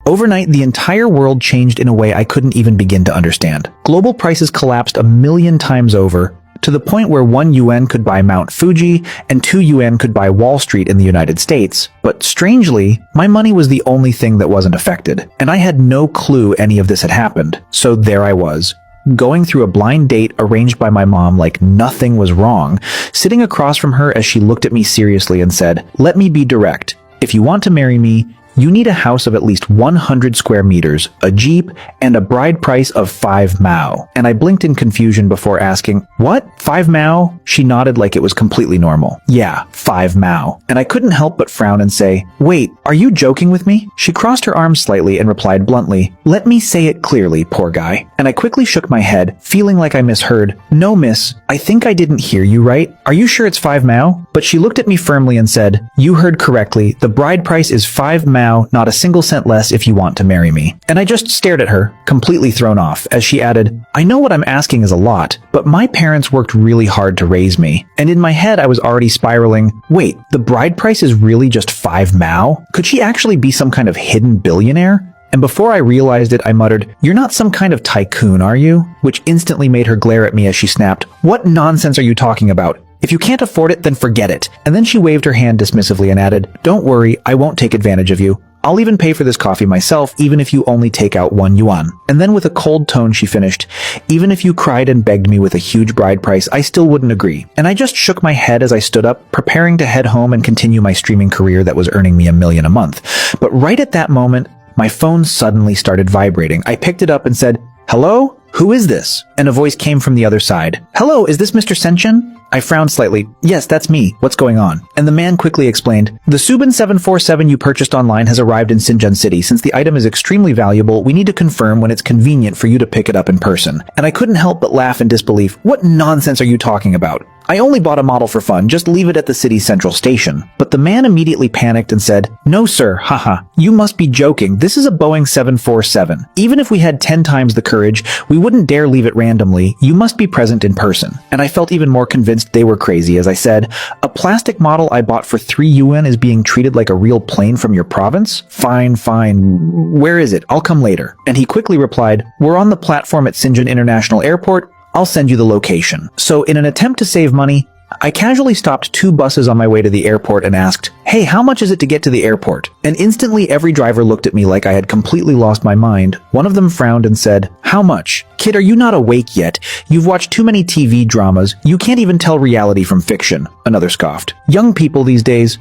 Overnight, the entire world changed in a way I couldn't even begin to understand. Global prices collapsed 1,000,000 times over, to the point where 1 yuan could buy Mount Fuji and 2 yuan could buy Wall Street in the United States. But strangely, my money was the only thing that wasn't affected, and I had no clue any of this had happened. So there I was, going through a blind date arranged by my mom like nothing was wrong, sitting across from her as she looked at me seriously and said, "Let me be direct. If you want to marry me, you need a house of at least 100 square meters, a Jeep, and a bride price of 5 mao. And I blinked in confusion before asking, "What? 5 mao? She nodded like it was completely normal. "Yeah, 5 mao. And I couldn't help but frown and say, "Wait, are you joking with me?" She crossed her arms slightly and replied bluntly, "Let me say it clearly, poor guy." And I quickly shook my head, feeling like I misheard. "No, miss, I think I didn't hear you right. Are you sure it's 5 mao? But she looked at me firmly and said, "You heard correctly. The bride price is 5 mao, not a single cent less if you want to marry me." And I just stared at her, completely thrown off, as she added, "I know what I'm asking is a lot, but my parents worked really hard to raise me." And in my head I was already spiraling, wait, the bride price is really just 5 mao? Could she actually be some kind of hidden billionaire? And before I realized it, I muttered, "You're not some kind of tycoon, are you?" Which instantly made her glare at me as she snapped, "What nonsense are you talking about? If you can't afford it, then forget it." And then she waved her hand dismissively and added, "Don't worry, I won't take advantage of you. I'll even pay for this coffee myself, even if you only take out 1 yuan. And then with a cold tone she finished, "Even if you cried and begged me with a huge bride price, I still wouldn't agree." And I just shook my head as I stood up, preparing to head home and continue my streaming career that was earning me $1 million a month. But right at that moment, my phone suddenly started vibrating. I picked it up and said, "Hello? Who is this?" And a voice came from the other side. "Hello, is this Mr. Senchen?" I frowned slightly. "Yes, that's me. What's going on?" And the man quickly explained, "The Subin 747 you purchased online has arrived in Xinjiang City. Since the item is extremely valuable, we need to confirm when it's convenient for you to pick it up in person." And I couldn't help but laugh in disbelief. "What nonsense are you talking about? I only bought a model for fun. Just leave it at the city's central station." But the man immediately panicked and said, "No, sir. Haha. You must be joking. This is a Boeing 747. Even if we had 10 times the courage, we wouldn't dare leave it randomly. You must be present in person." And I felt even more convinced they were crazy as I said, "A plastic model I bought for 3 yuan is being treated like a real plane from your province? Fine, fine. Where is it? I'll come later." And he quickly replied, "We're on the platform at Xinjiang International Airport. I'll send you the location." So in an attempt to save money, I casually stopped 2 buses on my way to the airport and asked, "Hey, how much is it to get to the airport?" And instantly every driver looked at me like I had completely lost my mind. One of them frowned and said, "How much? Kid, are you not awake yet? You've watched too many TV dramas. You can't even tell reality from fiction." Another scoffed. "Young people these days,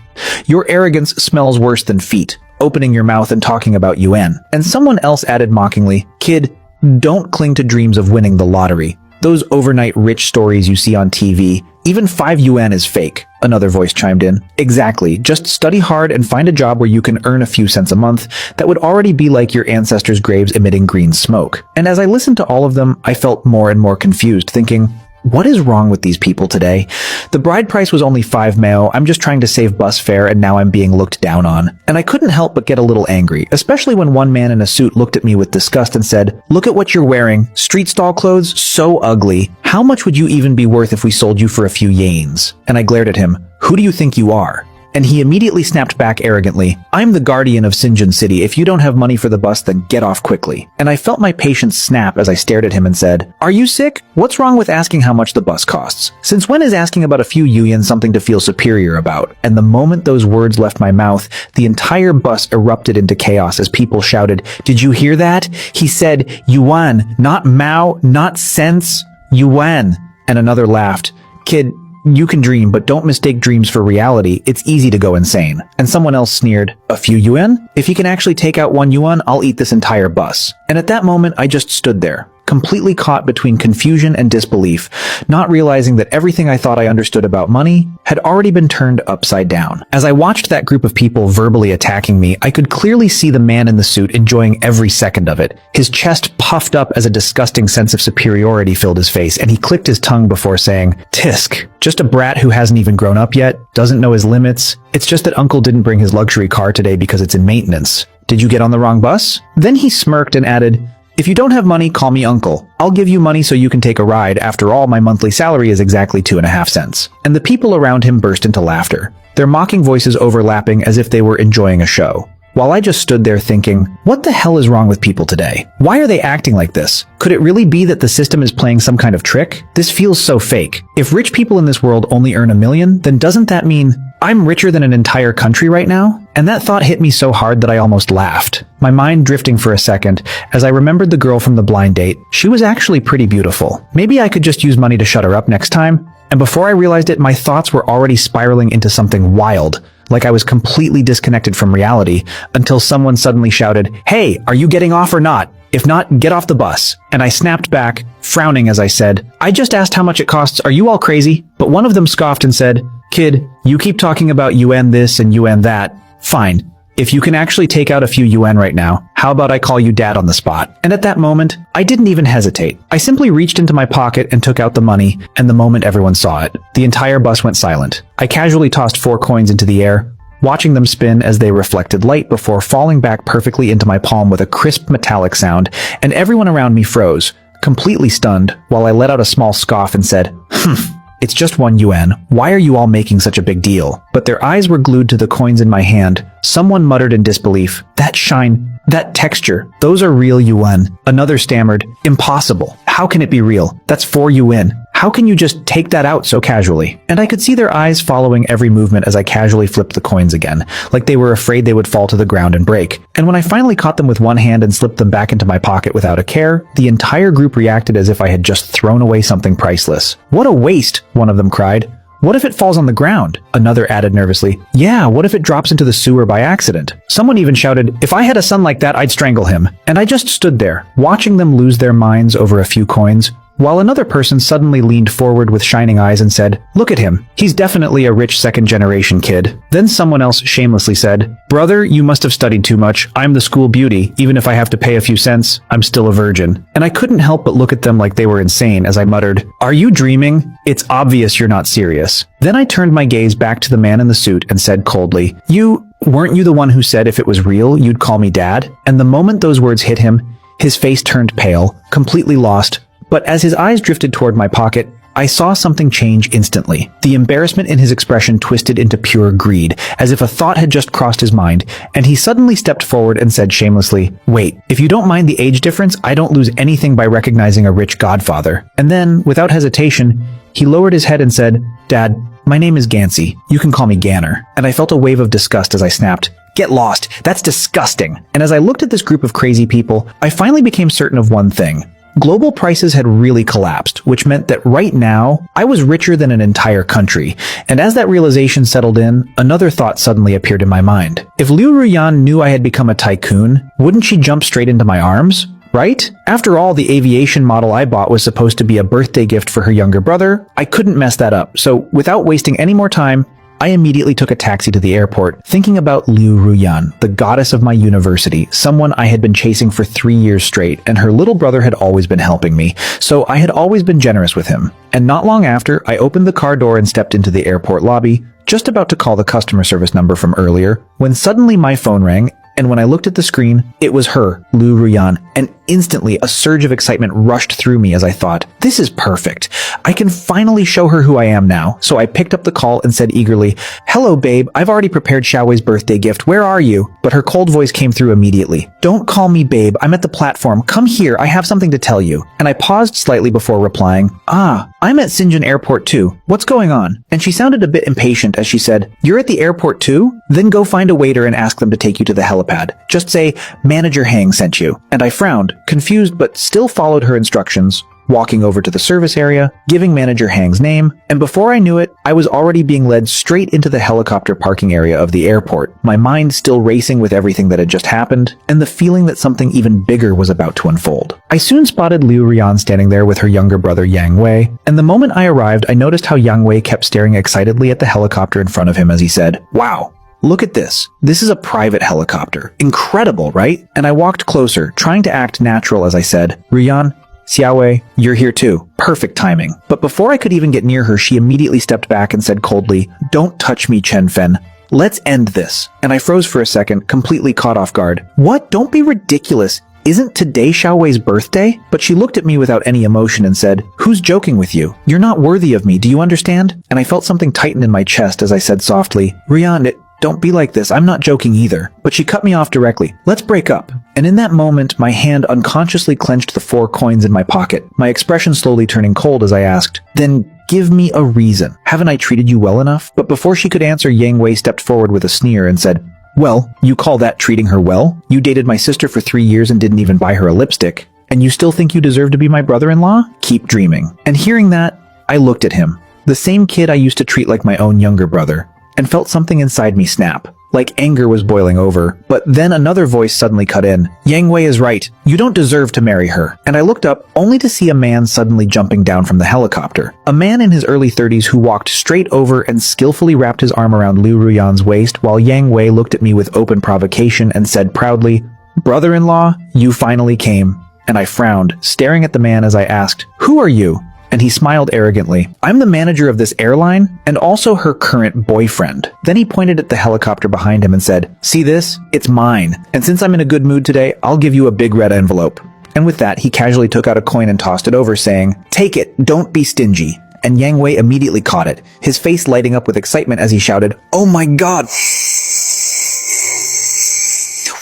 your arrogance smells worse than feet, opening your mouth and talking about yuan." And someone else added mockingly, "Kid, don't cling to dreams of winning the lottery. Those overnight rich stories you see on TV, even 5 yuan is fake." Another voice chimed in. "Exactly. Just study hard and find a job where you can earn a few cents a month. That would already be like your ancestors' graves emitting green smoke." And as I listened to all of them, I felt more and more confused, thinking, what is wrong with these people today? The bride price was only 5 mao. I'm just trying to save bus fare and now I'm being looked down on. And I couldn't help but get a little angry, especially when one man in a suit looked at me with disgust and said, "Look at what you're wearing. Street stall clothes? So ugly. How much would you even be worth if we sold you for a few yanes?" And I glared at him. "Who do you think you are?" And he immediately snapped back arrogantly, "I'm the guardian of Xinjiang City. If you don't have money for the bus, then get off quickly." And I felt my patience snap as I stared at him and said, "Are you sick? What's wrong with asking how much the bus costs? Since when is asking about a few yuan something to feel superior about?" And the moment those words left my mouth, the entire bus erupted into chaos as people shouted, "Did you hear that? He said yuan, not mao, not cents, yuan." And another laughed, "Kid, you can dream, but don't mistake dreams for reality. It's easy to go insane." And someone else sneered, "A few yuan? If he can actually take out 1 yuan, I'll eat this entire bus." And at that moment, I just stood there, completely caught between confusion and disbelief, not realizing that everything I thought I understood about money had already been turned upside down. As I watched that group of people verbally attacking me, I could clearly see the man in the suit enjoying every second of it. His chest puffed up as a disgusting sense of superiority filled his face, and he clicked his tongue before saying, "Tisk, just a brat who hasn't even grown up yet, doesn't know his limits. It's just that uncle didn't bring his luxury car today because it's in maintenance. Did you get on the wrong bus?" Then he smirked and added, "If you don't have money, call me uncle. I'll give you money so you can take a ride. After all, my monthly salary is exactly 2.5 cents. And the people around him burst into laughter, their mocking voices overlapping as if they were enjoying a show. while I just stood there thinking, what the hell is wrong with people today? Why are they acting like this? Could it really be that the system is playing some kind of trick? This feels so fake. If rich people in this world only earn $1 million, then doesn't that mean I'm richer than an entire country right now? And that thought hit me so hard that I almost laughed, my mind drifting for a second as I remembered the girl from the blind date. She was actually pretty beautiful. Maybe I could just use money to shut her up next time. And before I realized it, my thoughts were already spiraling into something wild, like I was completely disconnected from reality, until someone suddenly shouted, "Hey, are you getting off or not? If not, get off the bus." And I snapped back, frowning as I said, "I just asked how much it costs. Are you all crazy?" But one of them scoffed and said, "Kid, you keep talking about UN this and UN that. Fine. If you can actually take out a few UN right now, how about I call you dad on the spot?" And at that moment, I didn't even hesitate. I simply reached into my pocket and took out the money, and the moment everyone saw it, the entire bus went silent. I casually tossed 4 coins into the air, watching them spin as they reflected light before falling back perfectly into my palm with a crisp metallic sound, and everyone around me froze, completely stunned, while I let out a small scoff and said, "It's just 1 UN. Why are you all making such a big deal?" But their eyes were glued to the coins in my hand. Someone muttered in disbelief, "That shine, that texture, those are real UN." Another stammered, "Impossible. How can it be real? That's 4 UN. How can you just take that out so casually?" And I could see their eyes following every movement as I casually flipped the coins again, like they were afraid they would fall to the ground and break. And when I finally caught them with one hand and slipped them back into my pocket without a care, the entire group reacted as if I had just thrown away something priceless. "What a waste," one of them cried. "What if it falls on the ground?" Another added nervously, "Yeah, what if it drops into the sewer by accident?" Someone even shouted, "If I had a son like that, I'd strangle him." And I just stood there, watching them lose their minds over a few coins, while another person suddenly leaned forward with shining eyes and said, "Look at him. He's definitely a rich second-generation kid." Then someone else shamelessly said, "Brother, you must have studied too much. I'm the school beauty. Even if I have to pay a few cents, I'm still a virgin." And I couldn't help but look at them like they were insane as I muttered, "Are you dreaming? It's obvious you're not serious." Then I turned my gaze back to the man in the suit and said coldly, Weren't you the one who said if it was real, you'd call me dad?" And the moment those words hit him, his face turned pale, completely lost. But as his eyes drifted toward my pocket, I saw something change instantly. The embarrassment in his expression twisted into pure greed, as if a thought had just crossed his mind, and he suddenly stepped forward and said shamelessly, "Wait, if you don't mind the age difference, I don't lose anything by recognizing a rich godfather." And then, without hesitation, he lowered his head and said, "Dad, my name is Gansey. You can call me Ganner." And I felt a wave of disgust as I snapped, "Get lost. That's disgusting." And as I looked at this group of crazy people, I finally became certain of one thing. Global prices had really collapsed, which meant that right now, I was richer than an entire country. And as that realization settled in, another thought suddenly appeared in my mind. If Liu Ruyan knew I had become a tycoon, wouldn't she jump straight into my arms? Right? After all, the aviation model I bought was supposed to be a birthday gift for her younger brother. I couldn't mess that up. So without wasting any more time, I immediately took a taxi to the airport, thinking about Liu Ruyan, the goddess of my university, someone I had been chasing for 3 years straight, and her little brother had always been helping me, so I had always been generous with him. And not long after, I opened the car door and stepped into the airport lobby, just about to call the customer service number from earlier, when suddenly my phone rang, and when I looked at the screen, it was her, Liu Ruyan, and instantly a surge of excitement rushed through me as I thought, "This is perfect. I can finally show her who I am now." So I picked up the call and said eagerly, "Hello, babe. I've already prepared Xiaowei's birthday gift. Where are you?" But her cold voice came through immediately. "Don't call me babe. I'm at the platform. Come here. I have something to tell you." And I paused slightly before replying, "I'm at Shenzhen Airport too. What's going on?" And she sounded a bit impatient as she said, "You're at the airport too? Then go find a waiter and ask them to take you to the helipad. Just say, Manager Hang sent you." And I frowned, confused but still followed her instructions, walking over to the service area, giving Manager Hang's name, and before I knew it, I was already being led straight into the helicopter parking area of the airport, my mind still racing with everything that had just happened, and the feeling that something even bigger was about to unfold. I soon spotted Liu Ruyan standing there with her younger brother Yang Wei, and the moment I arrived, I noticed how Yang Wei kept staring excitedly at the helicopter in front of him as he said, "Wow. Look at this. This is a private helicopter. Incredible, right?" And I walked closer, trying to act natural as I said, "Ruyan, Xiaowei, you're here too. Perfect timing." But before I could even get near her, she immediately stepped back and said coldly, "Don't touch me, Chen Fen. Let's end this." And I froze for a second, completely caught off guard. "What? Don't be ridiculous. Isn't today Xiaowei's birthday?" But she looked at me without any emotion and said, "Who's joking with you? You're not worthy of me, do you understand?" And I felt something tighten in my chest as I said softly, "Ruyan, don't be like this. I'm not joking either. But she cut me off directly. Let's break up. And in that moment, my hand unconsciously clenched the 4 coins in my pocket, my expression slowly turning cold as I asked, "Then give me a reason. Haven't I treated you well enough?" But before she could answer, Yang Wei stepped forward with a sneer and said, "Well, you call that treating her well? You dated my sister for 3 years and didn't even buy her a lipstick. And you still think you deserve to be my brother-in-law? Keep dreaming." And hearing that, I looked at him, the same kid I used to treat like my own younger brother, and felt something inside me snap, like anger was boiling over. But then another voice suddenly cut in. "Yang Wei is right. You don't deserve to marry her." And I looked up, only to see a man suddenly jumping down from the helicopter. A man in his early 30s who walked straight over and skillfully wrapped his arm around Liu Ruyan's waist, while Yang Wei looked at me with open provocation and said proudly, "Brother-in-law, you finally came." And I frowned, staring at the man as I asked, "Who are you?" And he smiled arrogantly. "I'm the manager of this airline, and also her current boyfriend." Then he pointed at the helicopter behind him and said, "See this? It's mine. And since I'm in a good mood today, I'll give you a big red envelope." And with that, he casually took out a coin and tossed it over, saying, "Take it, don't be stingy." And Yang Wei immediately caught it, his face lighting up with excitement as he shouted, "Oh my God!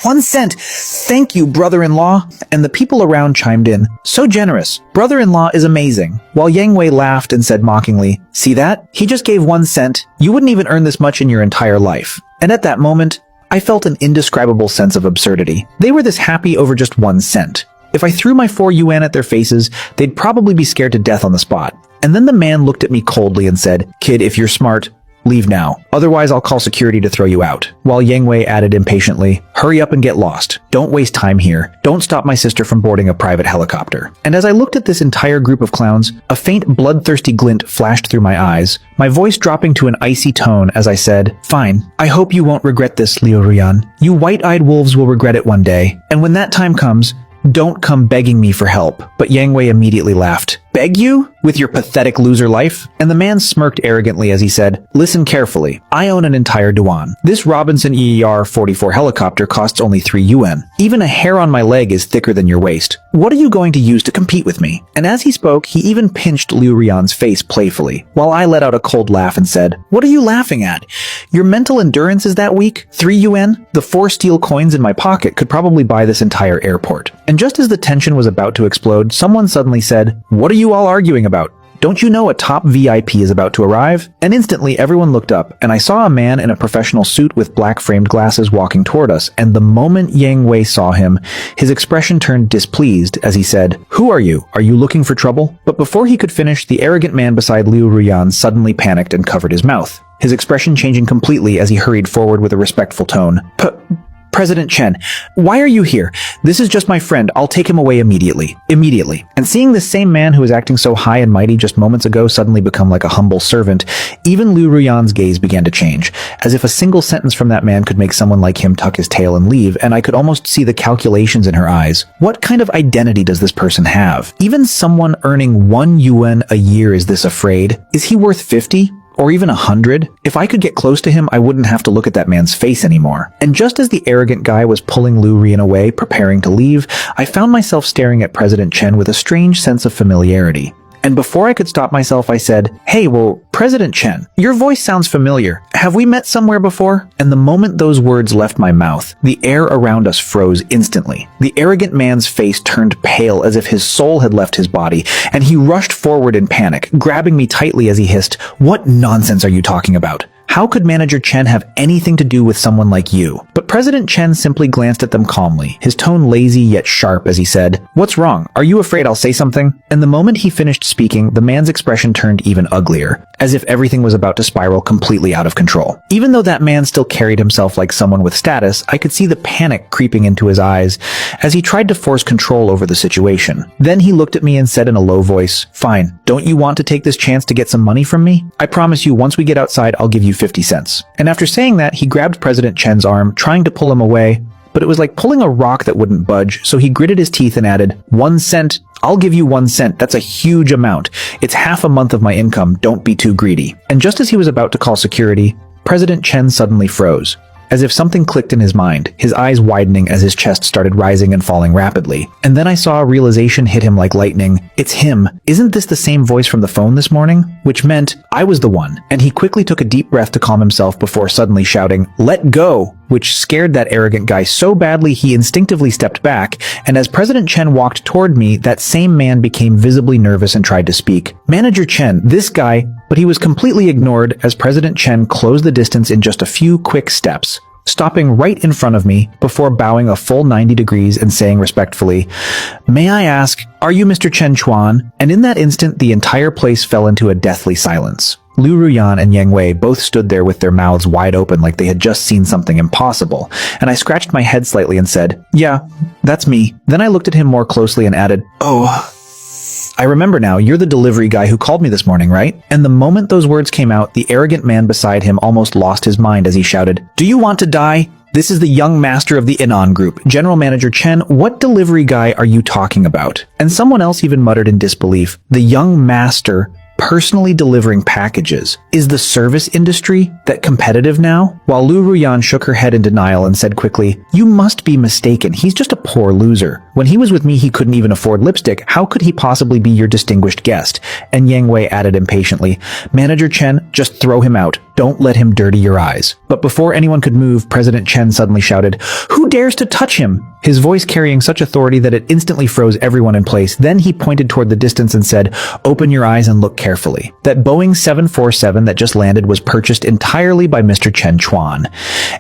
1 cent! Thank you, brother-in-law!" And the people around chimed in, "So generous. Brother-in-law is amazing." While Yang Wei laughed and said mockingly, "See that? He just gave 1 cent. You wouldn't even earn this much in your entire life." And at that moment, I felt an indescribable sense of absurdity. They were this happy over just 1 cent. If I threw my 4 yuan at their faces, they'd probably be scared to death on the spot. And then the man looked at me coldly and said, "Kid, if you're smart, leave now. Otherwise, I'll call security to throw you out." While Yang Wei added impatiently, "Hurry up and get lost. Don't waste time here. Don't stop my sister from boarding a private helicopter." And as I looked at this entire group of clowns, a faint bloodthirsty glint flashed through my eyes, my voice dropping to an icy tone as I said, "Fine. I hope you won't regret this, Liu Ruyan. You white-eyed wolves will regret it one day. And when that time comes, don't come begging me for help." But Yang Wei immediately laughed. "Beg you? With your pathetic loser life?" And the man smirked arrogantly as he said, "Listen carefully. I own an entire Duan. This Robinson EER-44 helicopter costs only 3 yuan. Even a hair on my leg is thicker than your waist. What are you going to use to compete with me?" And as he spoke, he even pinched Liu Ruyan's face playfully, while I let out a cold laugh and said, "What are you laughing at? Your mental endurance is that weak? 3 yuan? The 4 steel coins in my pocket could probably buy this entire airport." And just as the tension was about to explode, someone suddenly said, "What are you all arguing about? Don't you know a top VIP is about to arrive?" And instantly everyone looked up, and I saw a man in a professional suit with black framed glasses walking toward us, and the moment Yang Wei saw him, his expression turned displeased as he said, "Who are you? Are you looking for trouble?" But before he could finish, the arrogant man beside Liu Ruyan suddenly panicked and covered his mouth, his expression changing completely as he hurried forward with a respectful tone. "President Chen, why are you here? This is just my friend. I'll take him away immediately." And seeing this same man who was acting so high and mighty just moments ago suddenly become like a humble servant, even Liu Ruyan's gaze began to change, as if a single sentence from that man could make someone like him tuck his tail and leave, and I could almost see the calculations in her eyes. What kind of identity does this person have? Even someone earning 1 yuan a year is this afraid? Is he worth 50? Or even 100? If I could get close to him, I wouldn't have to look at that man's face anymore. And just as the arrogant guy was pulling Liu Ruyan away, preparing to leave, I found myself staring at President Chen with a strange sense of familiarity. And before I could stop myself, I said, "Hey, well, President Chen, your voice sounds familiar. Have we met somewhere before?" And the moment those words left my mouth, the air around us froze instantly. The arrogant man's face turned pale as if his soul had left his body, and he rushed forward in panic, grabbing me tightly as he hissed, "What nonsense are you talking about? How could Manager Chen have anything to do with someone like you?" But President Chen simply glanced at them calmly, his tone lazy yet sharp as he said, "What's wrong? Are you afraid I'll say something?" And the moment he finished speaking, the man's expression turned even uglier, as if everything was about to spiral completely out of control. Even though that man still carried himself like someone with status, I could see the panic creeping into his eyes as he tried to force control over the situation. Then he looked at me and said in a low voice, "Fine, don't you want to take this chance to get some money from me? I promise you once we get outside, I'll give you 50 cents. And after saying that, he grabbed President Chen's arm, trying to pull him away, but it was like pulling a rock that wouldn't budge, so he gritted his teeth and added, 1 cent? I'll give you 1 cent. That's a huge amount. It's half a month of my income. Don't be too greedy." And just as he was about to call security, President Chen suddenly froze. as if something clicked in his mind, his eyes widening as his chest started rising and falling rapidly. And then I saw a realization hit him like lightning. It's him. Isn't this the same voice from the phone this morning? Which meant I was the one. And he quickly took a deep breath to calm himself before suddenly shouting, "Let go!" which scared that arrogant guy so badly he instinctively stepped back, and as President Chen walked toward me, that same man became visibly nervous and tried to speak. Manager Chen, this guy, but he was completely ignored as President Chen closed the distance in just a few quick steps, stopping right in front of me before bowing a full 90 degrees and saying respectfully, "May I ask, are you Mr. Chen Chuan?" And in that instant, the entire place fell into a deathly silence. Lu Ruyan and Yang Wei both stood there with their mouths wide open like they had just seen something impossible, and I scratched my head slightly and said, "Yeah, that's me." Then I looked at him more closely and added, "Oh, I remember now, you're the delivery guy who called me this morning, right?" And the moment those words came out, the arrogant man beside him almost lost his mind as he shouted, "Do you want to die? This is the young master of the Inan Group. General Manager Chen, what delivery guy are you talking about?" And someone else even muttered in disbelief, "The young master personally delivering packages. Is the service industry that competitive now?" While Lu Ruyan shook her head in denial and said quickly, "You must be mistaken. He's just a poor loser. When he was with me, he couldn't even afford lipstick. How could he possibly be your distinguished guest?" And Yang Wei added impatiently, "Manager Chen, just throw him out. Don't let him dirty your eyes." But before anyone could move, President Chen suddenly shouted, "Who dares to touch him?" His voice carrying such authority that it instantly froze everyone in place. Then he pointed toward the distance and said, "Open your eyes and look carefully." That Boeing 747 that just landed was purchased entirely by Mr. Chen Chuan.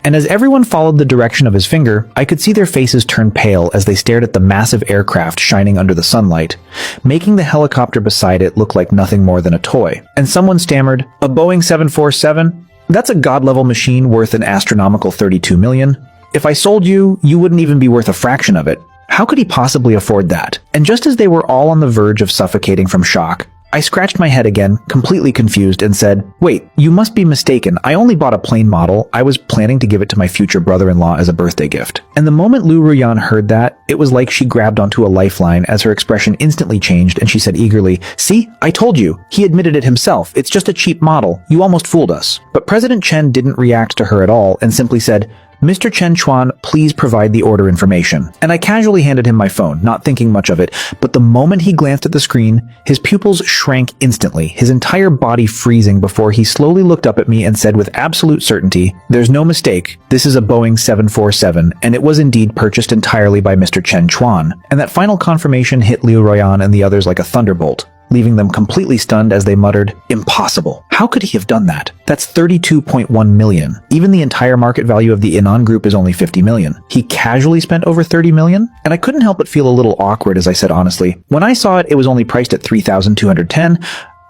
And as everyone followed the direction of his finger, I could see their faces turn pale as they stared at the massive aircraft shining under the sunlight, making the helicopter beside it look like nothing more than a toy. And someone stammered, "A Boeing 747? That's a god-level machine worth an astronomical 32 million. If I sold you, you wouldn't even be worth a fraction of it. How could he possibly afford that?" And just as they were all on the verge of suffocating from shock, I scratched my head again, completely confused, and said, "Wait, you must be mistaken. I only bought a plain model. I was planning to give it to my future brother-in-law as a birthday gift." And the moment Lu Ruyan heard that, it was like she grabbed onto a lifeline as her expression instantly changed and she said eagerly, "See, I told you. He admitted it himself. It's just a cheap model. You almost fooled us." But President Chen didn't react to her at all and simply said, "Mr. Chen Chuan, please provide the order information." And I casually handed him my phone, not thinking much of it, but the moment he glanced at the screen, his pupils shrank instantly, his entire body freezing before he slowly looked up at me and said with absolute certainty, "There's no mistake, this is a Boeing 747, and it was indeed purchased entirely by Mr. Chen Chuan." And that final confirmation hit Liu Royan and the others like a thunderbolt, leaving them completely stunned as they muttered, "Impossible. How could he have done that? That's 32.1 million. Even the entire market value of the Inan Group is only 50 million. He casually spent over 30 million?" And I couldn't help but feel a little awkward as I said honestly, "When I saw it, it was only priced at 3,210.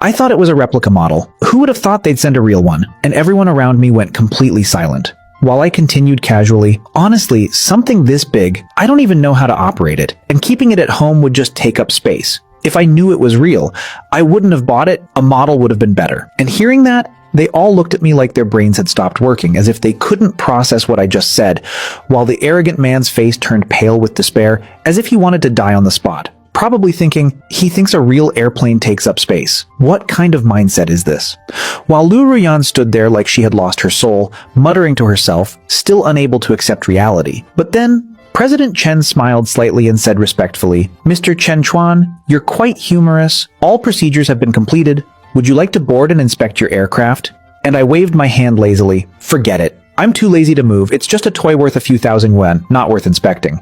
I thought it was a replica model. Who would have thought they'd send a real one?" And everyone around me went completely silent. While I continued casually, "Honestly, something this big, I don't even know how to operate it, and keeping it at home would just take up space. If I knew it was real, I wouldn't have bought it. A model would have been better." And hearing that, they all looked at me like their brains had stopped working, as if they couldn't process what I just said, while the arrogant man's face turned pale with despair, as if he wanted to die on the spot. Probably thinking, he thinks a real airplane takes up space. What kind of mindset is this? While Lu Ruyan stood there like she had lost her soul, muttering to herself, still unable to accept reality. But then, President Chen smiled slightly and said respectfully, "Mr. Chen Chuan, you're quite humorous. All procedures have been completed. Would you like to board and inspect your aircraft?" And I waved my hand lazily. "Forget it. I'm too lazy to move. It's just a toy worth a few thousand yuan, not worth inspecting."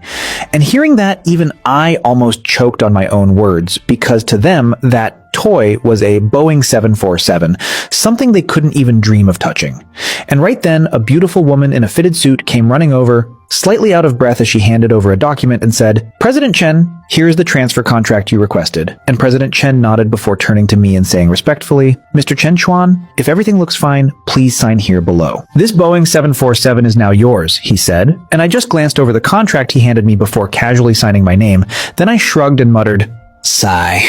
And hearing that, even I almost choked on my own words, because to them, that toy was a Boeing 747, something they couldn't even dream of touching. And right then, a beautiful woman in a fitted suit came running over, slightly out of breath as she handed over a document and said, "President Chen, here's the transfer contract you requested." And President Chen nodded before turning to me and saying respectfully, "Mr. Chen Chuan, if everything looks fine, please sign here below. This Boeing 747 is now yours," he said, and I just glanced over the contract he handed me before casually signing my name. Then I shrugged and muttered, "Sigh.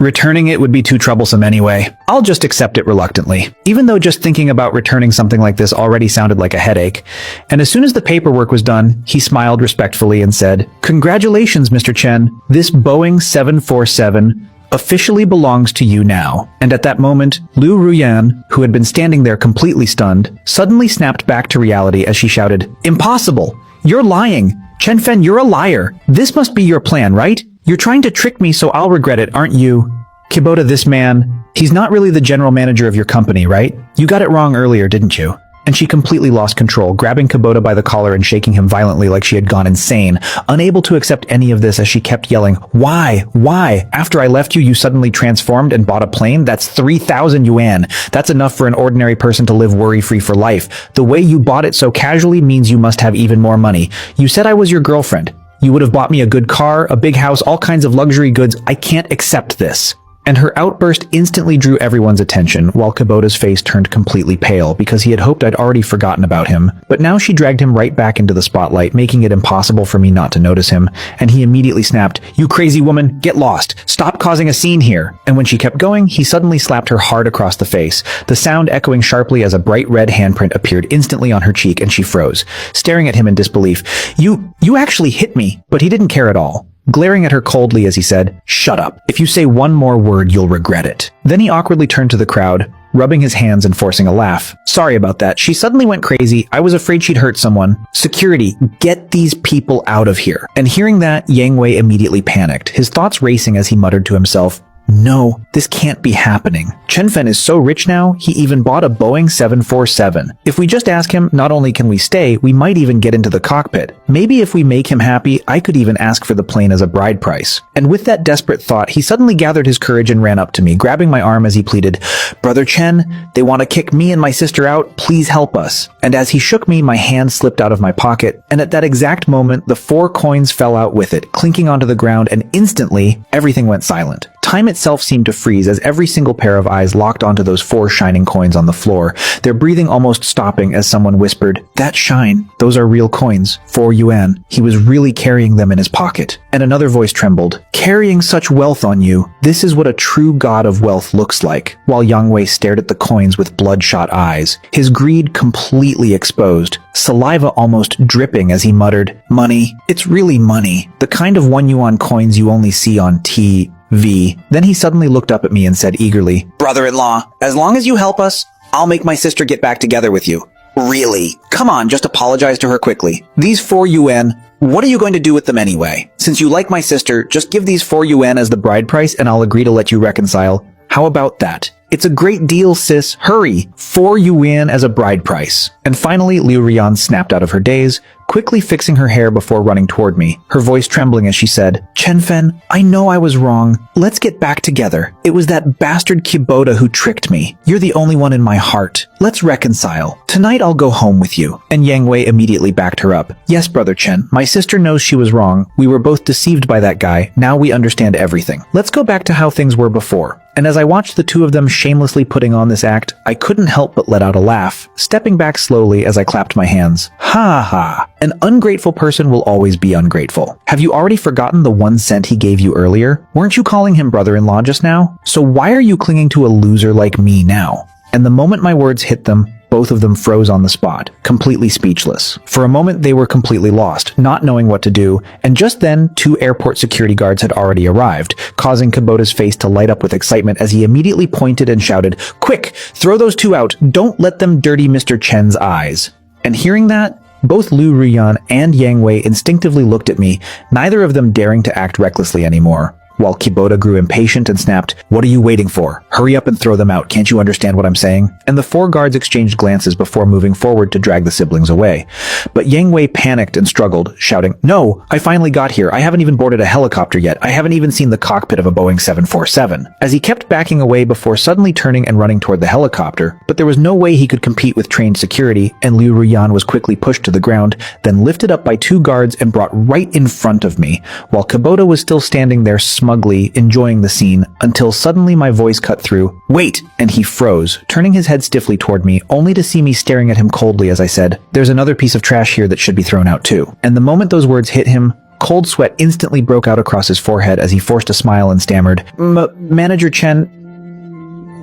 Returning it would be too troublesome anyway. I'll just accept it reluctantly," even though just thinking about returning something like this already sounded like a headache. And as soon as the paperwork was done, he smiled respectfully and said, "Congratulations, Mr. Chen. This Boeing 747, officially belongs to you now. And at that moment, Liu Ruyan, who had been standing there completely stunned, suddenly snapped back to reality as she shouted, "Impossible! You're lying! Chen Fen, you're a liar! This must be your plan, right? You're trying to trick me so I'll regret it, aren't you? Kubota, this man, he's not really the general manager of your company, right? You got it wrong earlier, didn't you?" And she completely lost control, grabbing Kubota by the collar and shaking him violently like she had gone insane, unable to accept any of this as she kept yelling, "Why? Why? After I left you, you suddenly transformed and bought a plane? That's 3,000 yuan. That's enough for an ordinary person to live worry-free for life. The way you bought it so casually means you must have even more money. You said I was your girlfriend. You would have bought me a good car, a big house, all kinds of luxury goods. I can't accept this." And her outburst instantly drew everyone's attention, while Kubota's face turned completely pale because he had hoped I'd already forgotten about him. But now she dragged him right back into the spotlight, making it impossible for me not to notice him, and he immediately snapped, "You crazy woman, get lost! Stop causing a scene here!" And when she kept going, he suddenly slapped her hard across the face, the sound echoing sharply as a bright red handprint appeared instantly on her cheek, and she froze, staring at him in disbelief. You actually hit me!" But he didn't care at all, glaring at her coldly as he said, "Shut up. If you say one more word, you'll regret it." Then he awkwardly turned to the crowd, rubbing his hands and forcing a laugh. "Sorry about that. She suddenly went crazy. I was afraid she'd hurt someone. Security, get these people out of here." And hearing that, Yang Wei immediately panicked, his thoughts racing as he muttered to himself, "No, this can't be happening. Chen Fen is so rich now, he even bought a Boeing 747. If we just ask him, not only can we stay, we might even get into the cockpit. Maybe if we make him happy, I could even ask for the plane as a bride price." And with that desperate thought, he suddenly gathered his courage and ran up to me, grabbing my arm as he pleaded, "Brother Chen, they want to kick me and my sister out. Please help us." And as he shook me, my hand slipped out of my pocket, and at that exact moment, the 4 coins fell out with it, clinking onto the ground, and instantly, everything went silent. Time itself seemed to freeze as every single pair of eyes locked onto those 4 shining coins on the floor, their breathing almost stopping as someone whispered, "That shine, those are real coins, 4 yuan. He was really carrying them in his pocket." And another voice trembled, "Carrying such wealth on you, this is what a true god of wealth looks like." While Yang Wei stared at the coins with bloodshot eyes, his greed completely exposed, saliva almost dripping as he muttered, "Money, it's really money. The kind of 1 yuan coins you only see on TV." Then he suddenly looked up at me and said eagerly, "Brother-in-law, as long as you help us, I'll make my sister get back together with you." "Really? Come on, just apologize to her quickly. These 4 yuan, what are you going to do with them anyway? Since you like my sister, just give these 4 yuan as the bride price and I'll agree to let you reconcile. How about that? It's a great deal, sis. Hurry! 4 yuan as a bride price." And finally, Liu Rian snapped out of her daze, quickly fixing her hair before running toward me, her voice trembling as she said, "Chen Fen, I know I was wrong. Let's get back together. It was that bastard Kubota who tricked me. You're the only one in my heart. Let's reconcile. Tonight I'll go home with you." And Yang Wei immediately backed her up. "Yes, Brother Chen, my sister knows she was wrong. We were both deceived by that guy. Now we understand everything. Let's go back to how things were before." And as I watched the two of them shamelessly putting on this act, I couldn't help but let out a laugh, stepping back slowly as I clapped my hands. Ha ha! An ungrateful person will always be ungrateful. Have you already forgotten the 1 cent he gave you earlier? Weren't you calling him brother-in-law just now? So why are you clinging to a loser like me now? And the moment my words hit them, both of them froze on the spot, completely speechless. For a moment, they were completely lost, not knowing what to do, and just then, 2 airport security guards had already arrived, causing Kubota's face to light up with excitement as he immediately pointed and shouted, "Quick! Throw those 2 out! Don't let them dirty Mr. Chen's eyes!" And hearing that, both Liu Ruyan and Yang Wei instinctively looked at me, neither of them daring to act recklessly anymore. While Kubota grew impatient and snapped, "What are you waiting for? Hurry up and throw them out. Can't you understand what I'm saying?" And the 4 guards exchanged glances before moving forward to drag the siblings away. But Yang Wei panicked and struggled, shouting, "No, I finally got here. I haven't even boarded a helicopter yet. I haven't even seen the cockpit of a Boeing 747. As he kept backing away before suddenly turning and running toward the helicopter, but there was no way he could compete with trained security, and Liu Ruyan was quickly pushed to the ground, then lifted up by 2 guards and brought right in front of me, while Kubota was still standing there smugly enjoying the scene, until suddenly my voice cut through, "Wait!" And he froze, turning his head stiffly toward me, only to see me staring at him coldly as I said, "There's another piece of trash here that should be thrown out too." And the moment those words hit him, cold sweat instantly broke out across his forehead as he forced a smile and stammered, "Manager Chen,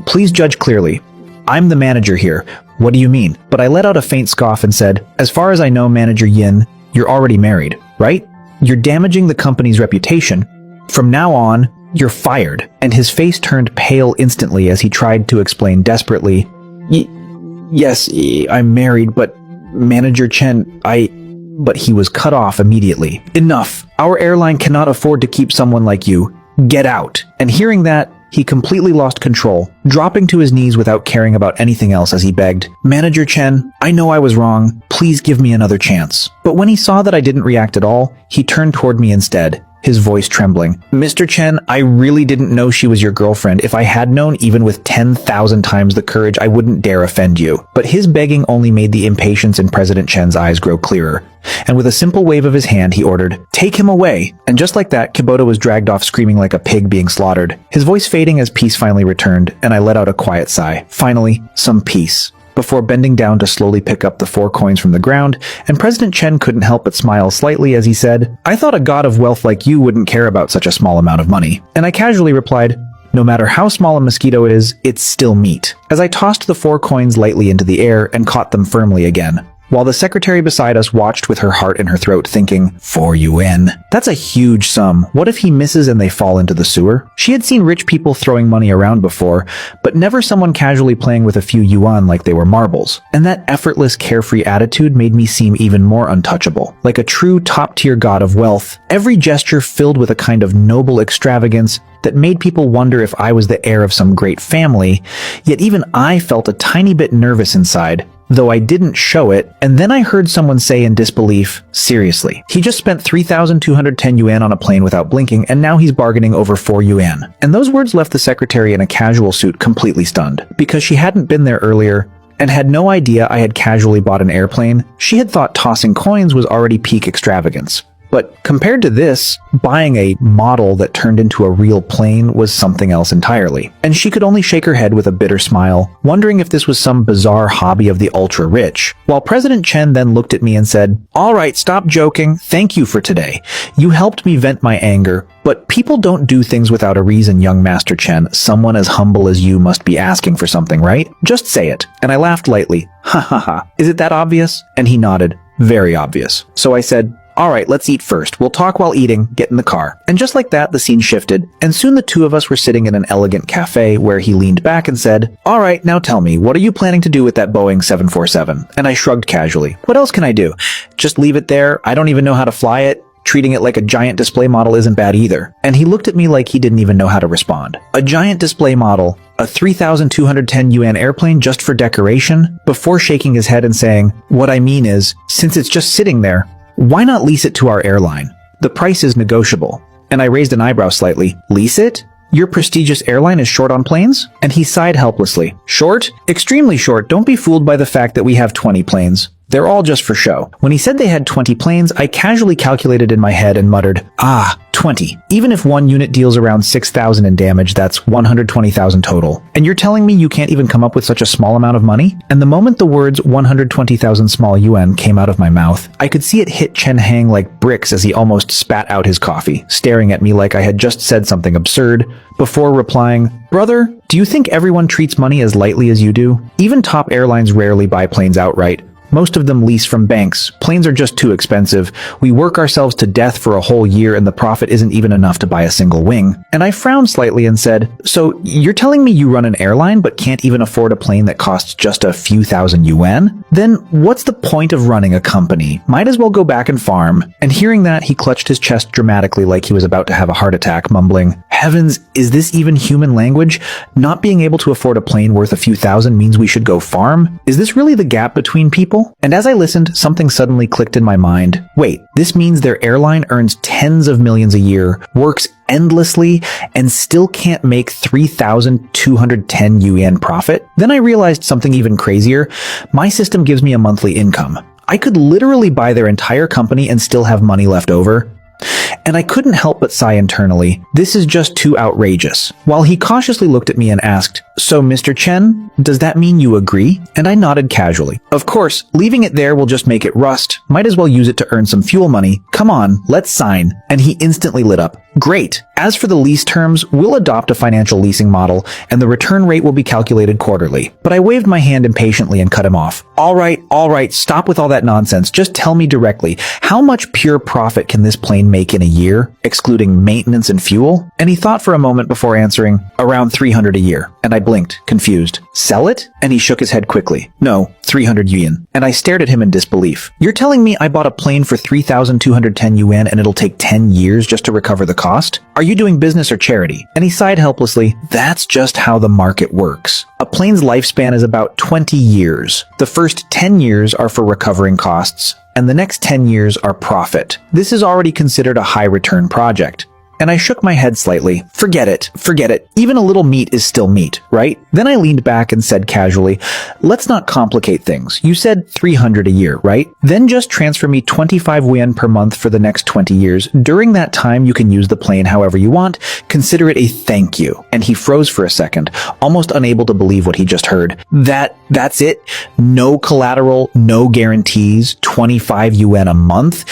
please judge clearly. I'm the manager here. What do you mean?" But I let out a faint scoff and said, "As far as I know, Manager Yin, you're already married, right? You're damaging the company's reputation. From now on, "You're fired." And his face turned pale instantly as he tried to explain desperately, Yes, I'm married, but Manager Chen, But he was cut off immediately. "Enough. Our airline cannot afford to keep someone like you. Get out." And hearing that, he completely lost control, dropping to his knees without caring about anything else as he begged, "Manager Chen, I know I was wrong. Please give me another chance." But when he saw that I didn't react at all, he turned toward me instead, his voice trembling. "Mr. Chen, I really didn't know she was your girlfriend. If I had known, even with 10,000 times the courage, I wouldn't dare offend you." But his begging only made the impatience in President Chen's eyes grow clearer. And with a simple wave of his hand, he ordered, "Take him away." And just like that, Kubota was dragged off screaming like a pig being slaughtered, his voice fading as peace finally returned, and I let out a quiet sigh. Finally, some peace. Before bending down to slowly pick up the 4 coins from the ground, and President Chen couldn't help but smile slightly as he said, "I thought a god of wealth like you wouldn't care about such a small amount of money." And I casually replied, "No matter how small a mosquito is, it's still meat," as I tossed the 4 coins lightly into the air and caught them firmly again, while the secretary beside us watched with her heart in her throat thinking, 4 yuan. That's a huge sum. What if he misses and they fall into the sewer? She had seen rich people throwing money around before, but never someone casually playing with a few yuan like they were marbles. And that effortless, carefree attitude made me seem even more untouchable, like a true top-tier god of wealth. Every gesture filled with a kind of noble extravagance that made people wonder if I was the heir of some great family, yet even I felt a tiny bit nervous inside, though I didn't show it. And then I heard someone say in disbelief, "Seriously, he just spent 3,210 yuan on a plane without blinking, and now he's bargaining over 4 yuan." And those words left the secretary in a casual suit completely stunned, because she hadn't been there earlier and had no idea I had casually bought an airplane. She had thought tossing coins was already peak extravagance. But compared to this, buying a model that turned into a real plane was something else entirely. And she could only shake her head with a bitter smile, wondering if this was some bizarre hobby of the ultra-rich. While President Chen then looked at me and said, "All right, stop joking. Thank you for today. You helped me vent my anger. But people don't do things without a reason, young Master Chen. Someone as humble as you must be asking for something, right? Just say it." And I laughed lightly. "Ha ha ha. Is it that obvious?" And he nodded. "Very obvious." So I said, "All right, let's eat first. We'll talk while eating. Get in the car." And just like that, the scene shifted, and soon the two of us were sitting in an elegant cafe where he leaned back and said, "All right, now tell me, what are you planning to do with that Boeing 747? And I shrugged casually. "What else can I do? Just leave it there? I don't even know how to fly it. Treating it like a giant display model isn't bad either." And he looked at me like he didn't even know how to respond. A giant display model, a 3,210 yuan airplane just for decoration? Before shaking his head and saying, "What I mean is, since it's just sitting there, why not lease it to our airline? The price is negotiable." And I raised an eyebrow slightly. "Lease it? Your prestigious airline is short on planes?" And he sighed helplessly. "Short? Extremely short. Don't be fooled by the fact that we have 20 planes. They're all just for show." When he said they had 20 planes, I casually calculated in my head and muttered, 20. Even if one unit deals around 6,000 in damage, that's 120,000 total. And you're telling me you can't even come up with such a small amount of money?" And the moment the words 120,000 small yuan came out of my mouth, I could see it hit Chen Hang like bricks as he almost spat out his coffee, staring at me like I had just said something absurd, before replying, "Brother, do you think everyone treats money as lightly as you do? Even top airlines rarely buy planes outright. Most of them lease from banks. Planes are just too expensive. We work ourselves to death for a whole year and the profit isn't even enough to buy a single wing." And I frowned slightly and said, "So you're telling me you run an airline but can't even afford a plane that costs just a few thousand yuan? Then what's the point of running a company? Might as well go back and farm." And hearing that, he clutched his chest dramatically like he was about to have a heart attack, mumbling, "Heavens, is this even human language? Not being able to afford a plane worth a few thousand means we should go farm? Is this really the gap between people?" And as I listened, something suddenly clicked in my mind. Wait, this means their airline earns tens of millions a year, works endlessly, and still can't make 3,210 yuan profit? Then I realized something even crazier. My system gives me a monthly income. I could literally buy their entire company and still have money left over. And I couldn't help but sigh internally. This is just too outrageous. While he cautiously looked at me and asked, "So, Mr. Chen, does that mean you agree?" And I nodded casually. "Of course, leaving it there will just make it rust. Might as well use it to earn some fuel money. Come on, let's sign." And he instantly lit up. "Great. As for the lease terms, we'll adopt a financial leasing model, and the return rate will be calculated quarterly." But I waved my hand impatiently and cut him off. All right, stop with all that nonsense. Just tell me directly, how much pure profit can this plane make in a year, excluding maintenance and fuel?" And he thought for a moment before answering, "Around 300 a year." And I blinked, confused. "Sell it?" And he shook his head quickly. "No, 300 yuan." And I stared at him in disbelief. "You're telling me I bought a plane for 3,210 yuan and it'll take 10 years just to recover the cost? Are you doing business or charity?" And he sighed helplessly. "That's just how the market works. A plane's lifespan is about 20 years. The first 10 years are for recovering costs, and the next 10 years are profit. This is already considered a high-return project." And I shook my head slightly. Forget it. Even a little meat is still meat, right?" Then I leaned back and said casually, "Let's not complicate things. You said 300 a year, right? Then just transfer me 25 yuan per month for the next 20 years. During that time, you can use the plane however you want. Consider it a thank you." And he froze for a second, almost unable to believe what he just heard. That's it? No collateral, no guarantees, 25 yuan a month?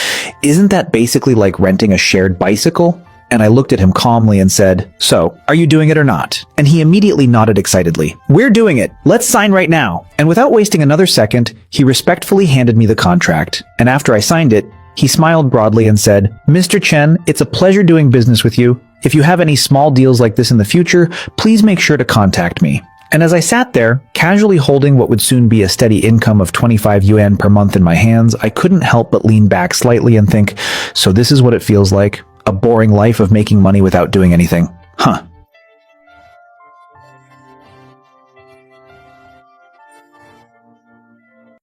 Isn't that basically like renting a shared bicycle? And I looked at him calmly and said, "So, are you doing it or not?" And he immediately nodded excitedly. "We're doing it. Let's sign right now." And without wasting another second, he respectfully handed me the contract. And after I signed it, he smiled broadly and said, "Mr. Chen, it's a pleasure doing business with you. If you have any small deals like this in the future, please make sure to contact me." And as I sat there, casually holding what would soon be a steady income of 25 yuan per month in my hands, I couldn't help but lean back slightly and think, so this is what it feels like? A boring life of making money without doing anything. Huh.